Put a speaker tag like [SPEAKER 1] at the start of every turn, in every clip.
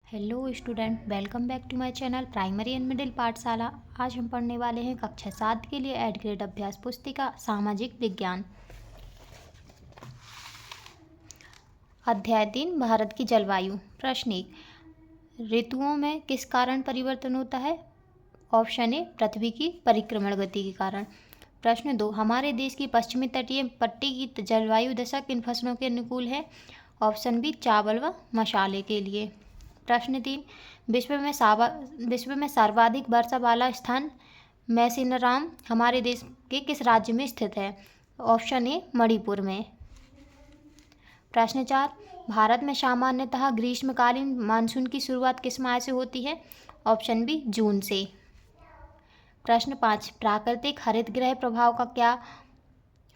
[SPEAKER 1] Hello student, welcome back to my channel primary and middle Pathshala. आज हम पढ़ने वाले हैं कक्षा 7 के लिए एड ग्रेड अभ्यास पुस्तिका सामाजिक विज्ञान, अध्याय 3 भारत की जलवायु। प्रश्न 1, ऋतुओं में किस कारण परिवर्तन होता है? ऑप्शन ए, पृथ्वी की परिक्रमण गति के कारण। प्रश्न 2, हमारे देश की पश्चिमी तटीय पट्टी की जलवायु दशा किन फसलों के अनुकूल है? ऑप्शन बी, चावल व मसाले के लिए। प्रश्न 3, विश्व में सर्वाधिक वर्षा वाला स्थान मैसिनराम हमारे देश के किस राज्य में स्थित है? ऑप्शन ए, मणिपुर में। प्रश्न 4, भारत में सामान्यतः ग्रीष्मकालीन मानसून की शुरुआत किस माह से होती है? ऑप्शन बी, जून से। प्रश्न 5, प्राकृतिक हरित गृह प्रभाव का क्या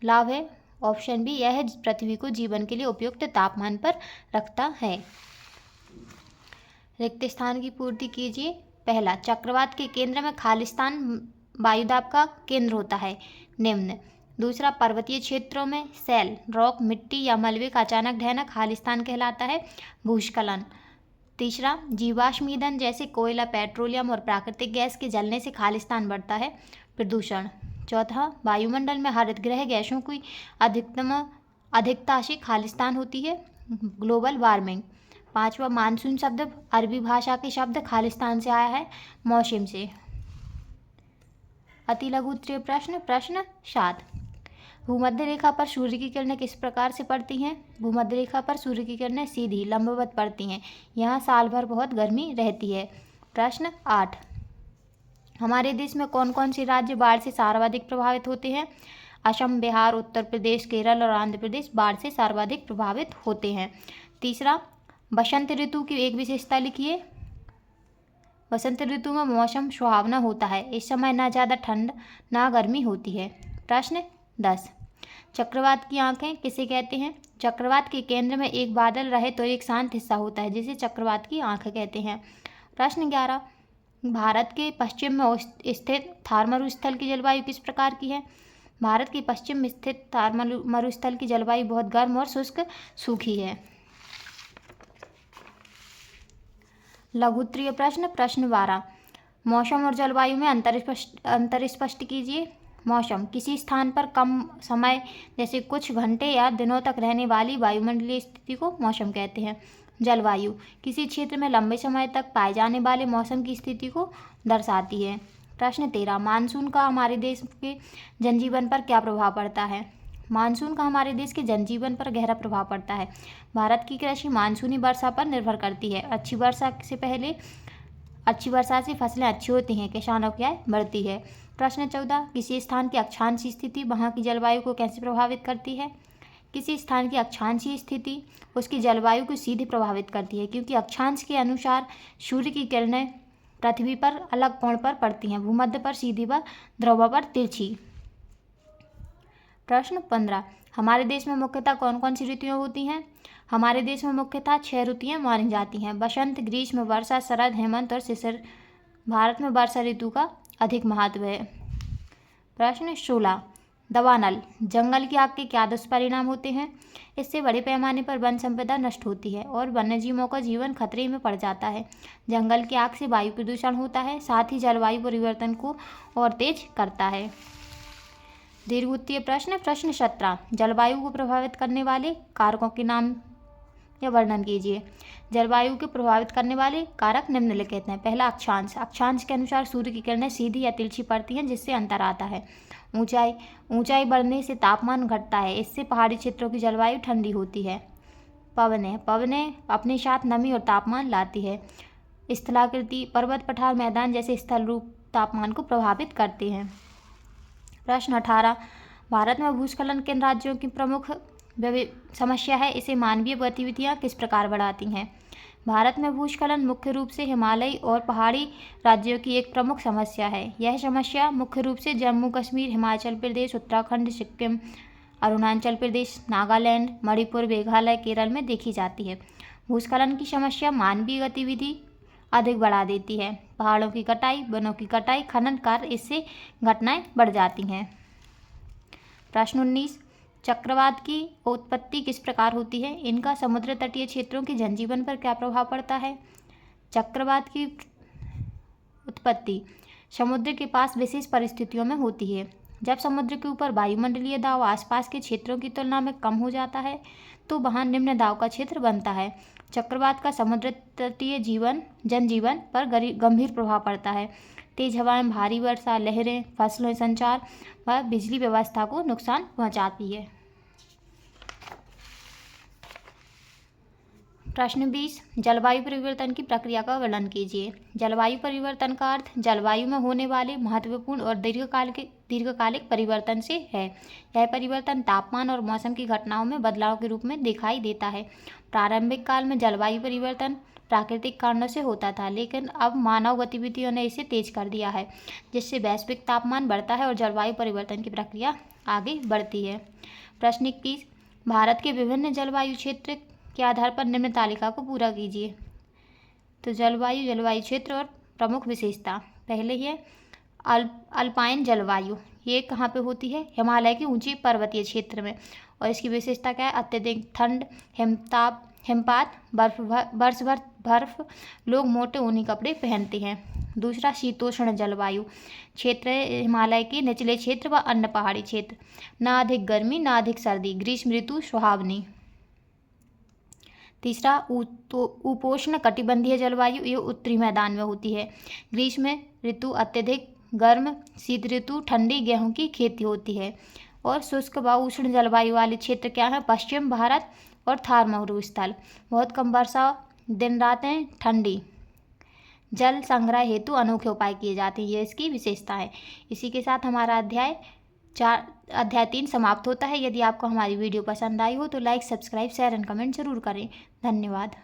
[SPEAKER 1] लाभ है? ऑप्शन बी, यह पृथ्वी को जीवन के लिए उपयुक्त तापमान पर रखता है। रिक्त स्थान की पूर्ति कीजिए। पहला, चक्रवात के केंद्र में खालिस्तान वायुदाब का केंद्र होता है, निम्न। दूसरा, पर्वतीय क्षेत्रों में सैल, रॉक, मिट्टी या मलबे का अचानक ढहना खालिस्तान कहलाता है, भूस्खलन। तीसरा, जीवाश्म ईंधन जैसे कोयला, पेट्रोलियम और प्राकृतिक गैस के जलने से खालिस्तान बढ़ता है, प्रदूषण। चौथा, वायुमंडल में हरित गृह गैसों की अधिकता से खालिस्तान होती है, ग्लोबल वार्मिंग। पांचवा, मानसून शब्द अरबी भाषा के शब्द खालिस्तान से आया है, मौसम से। अति लघु उत्तरीय प्रश्न। प्रश्न 7, भूमध्य रेखा पर सूर्य की किरणें किस प्रकार से पड़ती हैं? भूमध्य रेखा पर सूर्य की किरणें सीधी लंबवत पड़ती हैं। यहाँ साल भर बहुत गर्मी रहती है। प्रश्न 8, हमारे देश में कौन कौन से राज्य बाढ़ से सर्वाधिक प्रभावित होते हैं? असम, बिहार, उत्तर प्रदेश, केरल और आंध्र प्रदेश बाढ़ से सर्वाधिक प्रभावित होते हैं। तीसरा, बसंत ऋतु की एक विशेषता लिखिए। बसंत ऋतु में मौसम सुहावना होता है। इस समय ना ज़्यादा ठंड ना गर्मी होती है। प्रश्न 10, चक्रवात की आंखें किसे कहते हैं? चक्रवात के केंद्र में एक बादल रहे तो एक शांत हिस्सा होता है, जिसे चक्रवात की आंख कहते हैं। प्रश्न 11, भारत के पश्चिम में स्थित थार मरुस्थल की जलवायु किस प्रकार की है? भारत के पश्चिम में स्थित थार मरुस्थल की जलवायु बहुत गर्म और शुष्क सूखी है। लघु उत्तरीय प्रश्न। प्रश्न 12, मौसम और जलवायु में अंतर स्पष्ट कीजिए। मौसम, किसी स्थान पर कम समय जैसे कुछ घंटे या दिनों तक रहने वाली वायुमंडलीय स्थिति को मौसम कहते हैं। जलवायु, किसी क्षेत्र में लंबे समय तक पाए जाने वाले मौसम की स्थिति को दर्शाती है। प्रश्न 13, मानसून का हमारे देश के जनजीवन पर क्या प्रभाव पड़ता है? मानसून का हमारे देश के जनजीवन पर गहरा प्रभाव पड़ता है। भारत की कृषि मानसूनी वर्षा पर निर्भर करती है। अच्छी वर्षा से फसलें अच्छी होती हैं, किसानों की आय बढ़ती है। प्रश्न 14, किसी स्थान की अक्षांशीय स्थिति वहाँ की जलवायु को कैसे प्रभावित करती है? किसी स्थान की अक्षांशीय स्थिति उसकी जलवायु को सीधे प्रभावित करती है, क्योंकि अक्षांश के अनुसार सूर्य की किरणें पृथ्वी पर अलग कोण पर पड़ती हैं, भूमध्य पर सीधी व ध्रुव पर तिरछी। प्रश्न 15, हमारे देश में मुख्यतः कौन कौन सी ऋतुएं होती हैं? हमारे देश में मुख्यतः 6 ऋतुएं मानी जाती हैं, बसंत, ग्रीष्म, वर्षा, शरद, हेमंत और शिशिर। भारत में वर्षा ऋतु का अधिक महत्व है। प्रश्न 16, दवानल, जंगल की आग के क्या दुष्परिणाम होते हैं? इससे बड़े पैमाने पर वन संपदा नष्ट होती है और वन्यजीवों का जीवन खतरे में पड़ जाता है। जंगल की आग से वायु प्रदूषण होता है, साथ ही जलवायु परिवर्तन को और तेज करता है। दीर्घ प्रश्न। प्रश्न 17, जलवायु को प्रभावित करने वाले कारकों के नाम या वर्णन कीजिए। जलवायु को प्रभावित करने वाले कारक निम्नलिखित हैं। पहला, अक्षांश। अक्षांश के अनुसार सूर्य की किरणें सीधी या तिरछी पड़ती हैं, जिससे अंतर आता है। ऊंचाई बढ़ने से तापमान घटता है, इससे पहाड़ी क्षेत्रों की जलवायु ठंडी होती है। पवनें अपने साथ नमी और तापमान लाती है। स्थलाकृति, पर्वत, पठार, मैदान जैसे स्थल रूप तापमान को प्रभावित करते हैं। प्रश्न 18, भारत में भूस्खलन किन राज्यों की प्रमुख समस्या है? इसे मानवीय गतिविधियां किस प्रकार बढ़ाती हैं? भारत में भूस्खलन मुख्य रूप से हिमालयी और पहाड़ी राज्यों की एक प्रमुख समस्या है। यह समस्या मुख्य रूप से जम्मू कश्मीर, हिमाचल प्रदेश, उत्तराखंड, सिक्किम, अरुणाचल प्रदेश, नागालैंड, मणिपुर, मेघालय, केरल में देखी जाती है। भूस्खलन की समस्या मानवीय गतिविधि अधिक बढ़ा देती है। पहाड़ों की कटाई, वनों की कटाई, खनन कार्य, इससे घटनाएं बढ़ जाती हैं। प्रश्न 19, चक्रवात की उत्पत्ति किस प्रकार होती है? इनका समुद्र तटीय क्षेत्रों के जनजीवन पर क्या प्रभाव पड़ता है? चक्रवात की उत्पत्ति समुद्र के पास विशेष परिस्थितियों में होती है। जब समुद्र के ऊपर वायुमंडलीय दाब आसपास के क्षेत्रों की तुलना में कम हो जाता है तो वहाँ निम्न दाब का क्षेत्र बनता है। चक्रवात का समुद्र तटीय जनजीवन पर गंभीर प्रभाव पड़ता है। तेज हवाएं, भारी वर्षा, लहरें फसलों, संचार व बिजली व्यवस्था को नुकसान पहुंचाती है। प्रश्न 20, जलवायु परिवर्तन की प्रक्रिया का वर्णन कीजिए। जलवायु परिवर्तन का अर्थ जलवायु में होने वाले महत्वपूर्ण और दीर्घकालिक परिवर्तन से है। यह परिवर्तन तापमान और मौसम की घटनाओं में बदलाव के रूप में दिखाई देता है। प्रारंभिक काल में जलवायु परिवर्तन प्राकृतिक कारणों से होता था, लेकिन अब मानव गतिविधियों ने इसे तेज कर दिया है, जिससे वैश्विक तापमान बढ़ता है और जलवायु परिवर्तन की प्रक्रिया आगे बढ़ती है। प्रश्न 21, भारत के विभिन्न जलवायु क्षेत्र के आधार पर निम्न तालिका को पूरा कीजिए। तो जलवायु क्षेत्र और प्रमुख विशेषता। पहले है अल्पाइन जलवायु। ये कहाँ पे होती है? हिमालय के ऊंचे पर्वतीय क्षेत्र में। और इसकी विशेषता क्या है? अत्यधिक ठंड, हिमपात, वर्ष भर बर्फ, लोग मोटे ऊनी कपड़े पहनते हैं। दूसरा शीतोष्ण जलवायु क्षेत्र है हिमालय के निचले क्षेत्र व अन्य पहाड़ी क्षेत्र। ना अधिक गर्मी ना अधिक सर्दी, ग्रीष्म ऋतु सुहावनी। तीसरा उपोष्ण कटिबंधीय जलवायु, ये उत्तरी मैदान में होती है। ग्रीष्म ऋतु अत्यधिक गर्म, शीत ऋतु ठंडी, गेहूं की खेती होती है। और शुष्क व उष्ण जलवायु वाले क्षेत्र क्या है? पश्चिम भारत और थार मरुस्थल। बहुत कम वर्षा, दिन रातें ठंडी। जल संग्रह हेतु अनोखे उपाय किए जाते हैं, ये इसकी विशेषता है। इसी के साथ हमारा अध्याय 3 समाप्त होता है। यदि आपको हमारी वीडियो पसंद आई हो तो like, subscribe, share and comment जरूर करें। धन्यवाद।